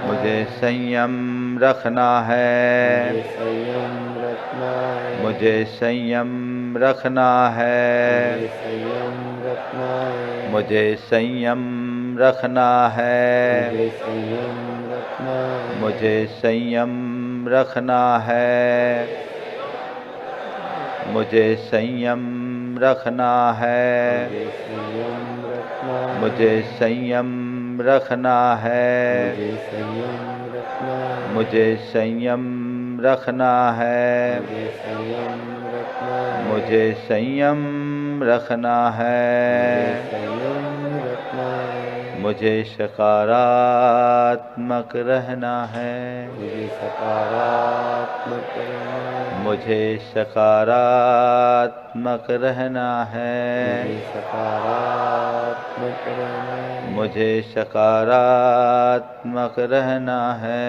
मुझे संयम रखना है। संयम रखना है। मुझे संयम रखना है। संयम रखना है। मुझे संयम रखना है। मुझे संयम रखना है। मुझे संयम रखना है। मुझे संयम रखना है। मुझे संयम रखना है। मुझे संयम रखना है। मुझे संयम रखना है। मुझे सकारात्मक रहना है। मुझे सकारात्मक रहना है। मुझे सकारात्मक रहना है। मुझे सकारात्मक रहना है। मुझे सकारात्मक रहना है।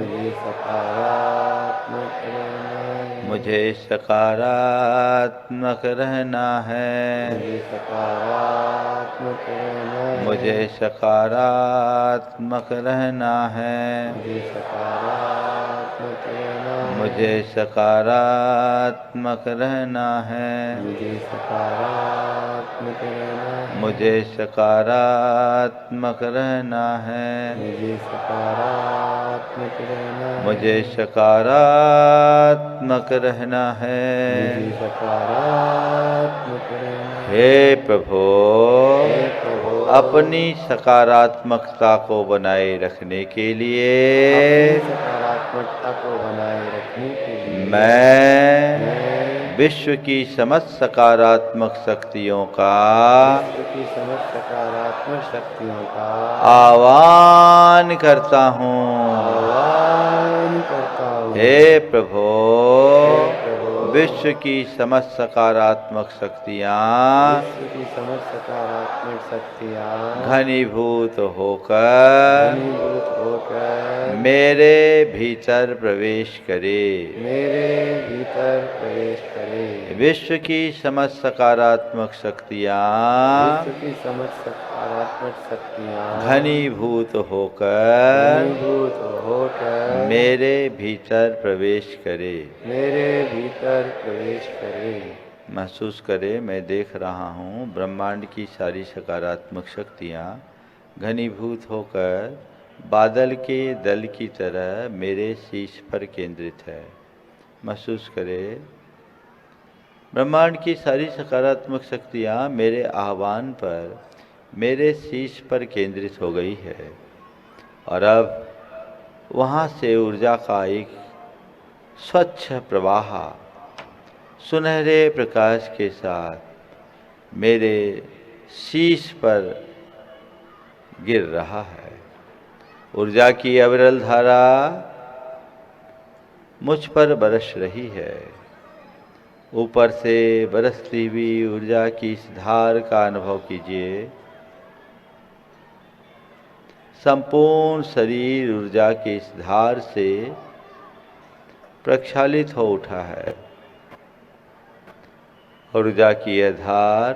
मुझे सकारात्मक रहना है। मुझे सकारात्मक रहना है। मुझे सकारात्मक रहना है। मुझे सकारात्मक सकारात्मक रहना है। मुझे सकारात्मक रहना है। मुझे सकारात्मक रहना है। मुझे सकारात्मक रहना है। मुझे सकारात्मक रहना है। मुझे सकारात्मक रहना है। मुझे सकारात्मक रहना है। मुझे सकारात्मक रहना है। हे प्रभु, हे प्रभु, अपनी सकारात्मकता को बनाए रखने के लिए अपनी सकारात्मकता को बनाए रखने के लिए मैं विश्व की समस्त सकारात्मक शक्तियों का विश्व की समस्त सकारात्मक शक्तियों का आह्वान करता हूँ। आह्वान करता हूँ। हे प्रभु, प्रभु, विश्व की समस्त सकारात्मक शक्तियाँ विश्व की समस्त सकारात्मक शक्तियाँ घनीभूत होकर घनीभूत होकर मेरे भीतर प्रवेश करे। मेरे भीतर प्रवेश करे। विश्व की समस्त सकारात्मक शक्तियाँ विश्व की समस्त सकारात्मक शक्तियाँ घनीभूत होकर घनीभूत होकर मेरे भीतर प्रवेश करे। मेरे भीतर प्रवेश करे। महसूस करे, मैं देख रहा हूँ ब्रह्मांड की सारी सकारात्मक शक्तियाँ घनीभूत होकर बादल के दल की तरह मेरे शीश पर केंद्रित है। महसूस करे, ब्रह्मांड की सारी सकारात्मक शक्तियाँ मेरे आह्वान पर मेरे शीश पर केंद्रित हो गई है और अब वहाँ से ऊर्जा का एक स्वच्छ प्रवाह सुनहरे प्रकाश के साथ मेरे शीश पर गिर रहा है। ऊर्जा की अविरल धारा मुझ पर बरस रही है। ऊपर से बरसती हुई ऊर्जा की इस धार का अनुभव कीजिए। संपूर्ण शरीर ऊर्जा की इस धार से प्रक्षालित हो उठा है। ऊर्जा की यह धार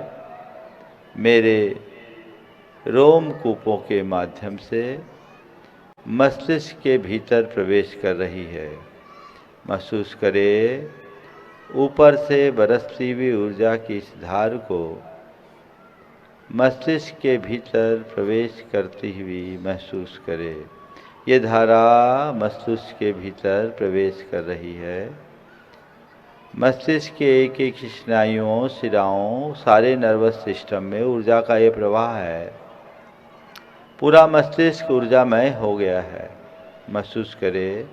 मेरे रोमकूपों के माध्यम से मस्तिष्क के भीतर प्रवेश कर रही है। महसूस करे, ऊपर से बरसती हुई ऊर्जा की इस धार को मस्तिष्क के भीतर प्रवेश करती हुई महसूस करे। ये धारा मस्तिष्क के भीतर प्रवेश कर रही है। मस्तिष्क के एक एक स्नायुओं, शिराओं, सारे नर्वस सिस्टम में ऊर्जा का ये प्रवाह है। पूरा मस्तिष्क ऊर्जामय हो गया है। महसूस करे,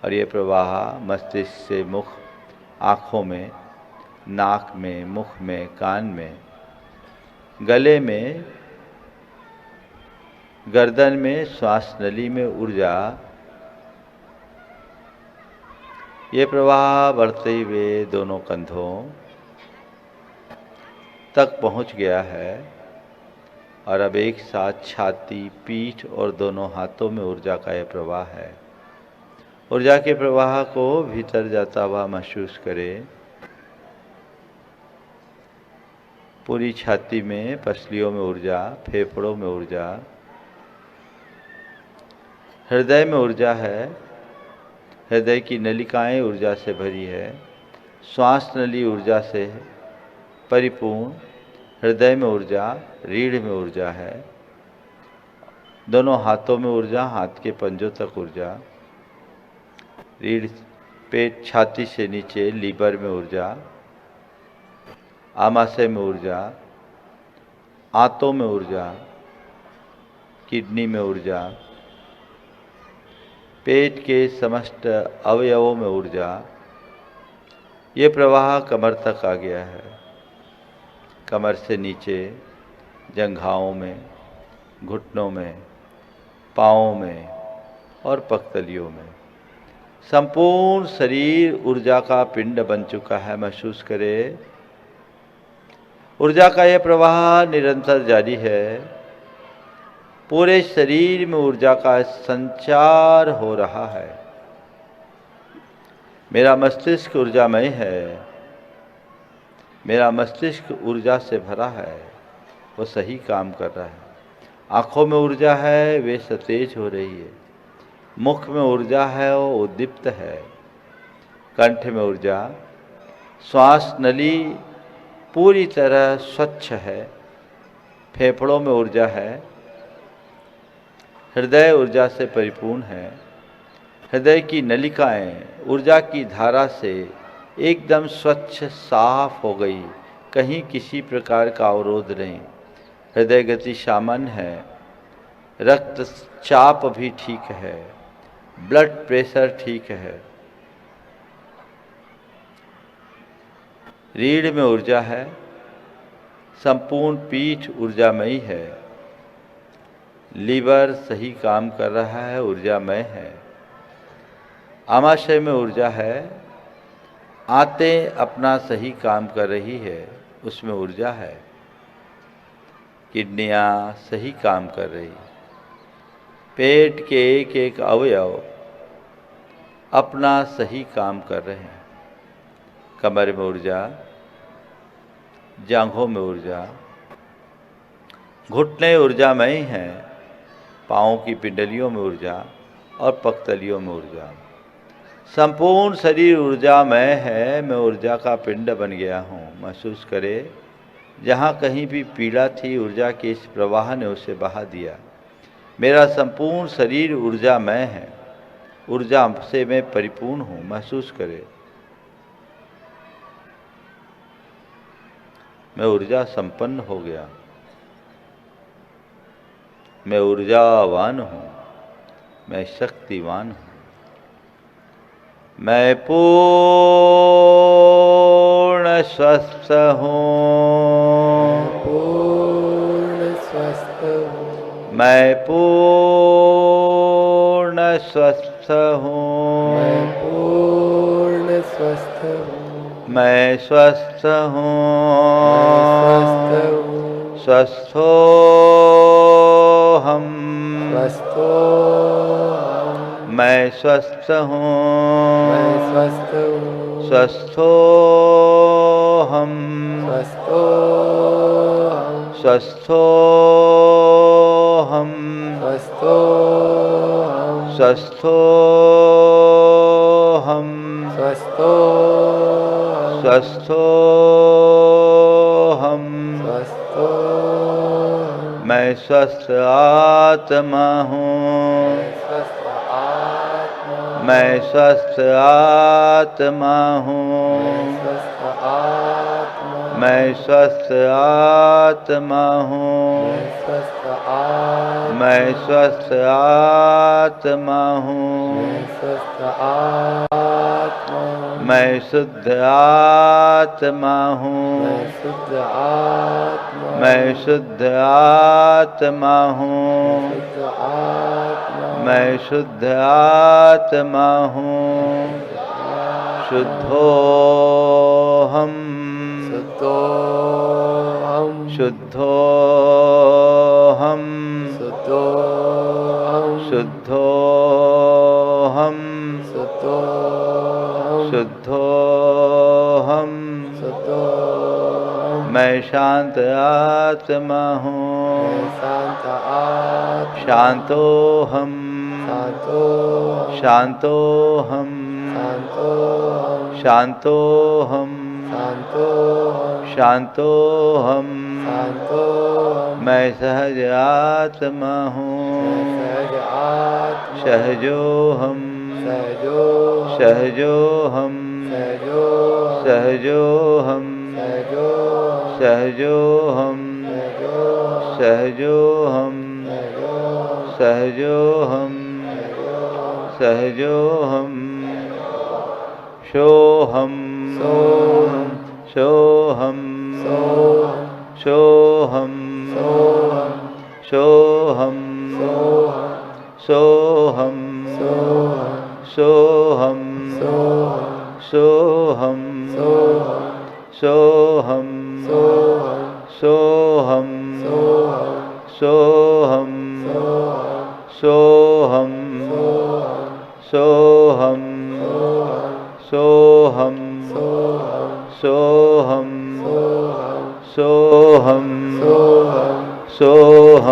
और ये प्रवाह मस्तिष्क से मुख, आँखों में, नाक में, मुख में, कान में, गले में, गर्दन में, श्वास नली में ऊर्जा, ये प्रवाह बढ़ते हुए दोनों कंधों तक पहुंच गया है और अब एक साथ छाती, पीठ और दोनों हाथों में ऊर्जा का यह प्रवाह है। ऊर्जा के प्रवाह को भीतर जाता हुआ महसूस करें। पूरी छाती में, पसलियों में ऊर्जा, फेफड़ों में ऊर्जा, हृदय में ऊर्जा है। हृदय की नलिकाएं ऊर्जा से भरी है। श्वास नली ऊर्जा से परिपूर्ण। हृदय में ऊर्जा, रीढ़ में ऊर्जा है। दोनों हाथों में ऊर्जा, हाथ के पंजों तक ऊर्जा। रीढ़, पेट, छाती से नीचे लीवर में ऊर्जा, आमाशय में ऊर्जा, आंतों में ऊर्जा, किडनी में ऊर्जा, पेट के समस्त अवयवों में ऊर्जा। ये प्रवाह कमर तक आ गया है। कमर से नीचे जंघाओं में, घुटनों में, पाँवों में और पगतलियों में संपूर्ण शरीर ऊर्जा का पिंड बन चुका है। महसूस करें, ऊर्जा का यह प्रवाह निरंतर जारी है। पूरे शरीर में ऊर्जा का संचार हो रहा है। मेरा मस्तिष्क ऊर्जामय है। मेरा मस्तिष्क ऊर्जा से भरा है। वो सही काम कर रहा है। आँखों में ऊर्जा है, वे सतेज हो रही है। मुख में ऊर्जा है, वो उद्दीप्त है। कंठ में ऊर्जा, श्वास नली पूरी तरह स्वच्छ है। फेफड़ों में ऊर्जा है, हृदय ऊर्जा से परिपूर्ण है। हृदय की नलिकाएं ऊर्जा की धारा से एकदम स्वच्छ साफ हो गई, कहीं किसी प्रकार का अवरोध नहीं। हृदय गति सामान्य है, रक्तचाप भी ठीक है, ब्लड प्रेशर ठीक है। रीढ़ में ऊर्जा है, संपूर्ण पीठ ऊर्जामयी है। लीवर सही काम कर रहा है, ऊर्जामय है। आमाशय में ऊर्जा है, आंतें अपना सही काम कर रही है, उसमें ऊर्जा है। किडनियाँ सही काम कर रही, पेट के एक एक अवयव अपना सही काम कर रहे हैं। कमर में ऊर्जा, जांघों में ऊर्जा, घुटने ऊर्जामय हैं। पाँव की पिंडलियों में ऊर्जा और पगतलियों में ऊर्जा। संपूर्ण शरीर ऊर्जामय है। मैं ऊर्जा का पिंड बन गया हूँ। महसूस करे, जहाँ कहीं भी पीड़ा थी, ऊर्जा के इस प्रवाह ने उसे बहा दिया। मेरा संपूर्ण शरीर ऊर्जामय है, ऊर्जा से मैं परिपूर्ण हूँ। महसूस करे, मैं ऊर्जा संपन्न हो गया, मैं ऊर्जावान हूँ, मैं शक्तिवान हूँ। मैं पूर्ण स्वस्थ हूँ, पूर्ण स्वस्थ हूँ, मैं पूर्ण स्वस्थ हूँ, मैं पूर्ण स्वस्थ हूँ, मैं स्वस्थ हूँ, स्वस्थो हम, स्वस्थो मैं स्वस्थ हूँ, मैं स्वस्थ हूँ, स्वस्थो हम, स्वस्थो स्वस्थो हम, स्वस्थो स्वस्थो हम, स्वस्थो स्वस्थो हम, स्वस्थो मैं स्वस्थ आत्मा हूँ, स्वस्थ आत्मा, मैं स्वस्थ आत्मा हूँ, स्वस्थ आत्मा, मैं स्वस्थ आत्मा हूँ, स्वस्थ आत्मा, मैं स्वस्थ आत्मा हूँ, स्वस्थ आत्मा, मैं शुद्ध आत्मा हूँ, शुद्ध आत्मा, मैं शुद्ध आत्मा हूँ, शुद्ध आत्मा, मैं शुद्ध आत्मा हूँ, शुद्धो हम, शुद्धो हम, शुद्धो हम, शुद्धो हम, शुद्धो हम, शुद्धो हम, शुद्धो हम, शुद्धो हम, मैं शांत आत्मा हूँ, शांत आत्मा, शांतो हम, शांतो शांतो हम, शांतो हम, शांतो हम, शांतो हम, शांतो हम, शांतो हम, मैं सहज आत्मा हूँ, सहज आत्मा, सहजो हम, सहजो सहजो हम, सहजो सहजो हम, सहजो सहजो हम, सहजो सहजो हम, सहजो हम, सहजो हम, सोहम, सोहम, सोहम, सोहम, सोहम, सोहम, सोहम, सोहम, सोहम, सोहम, सोहम, सोहम, सोहम, सोहम, सोहम, सोहम, सोहम,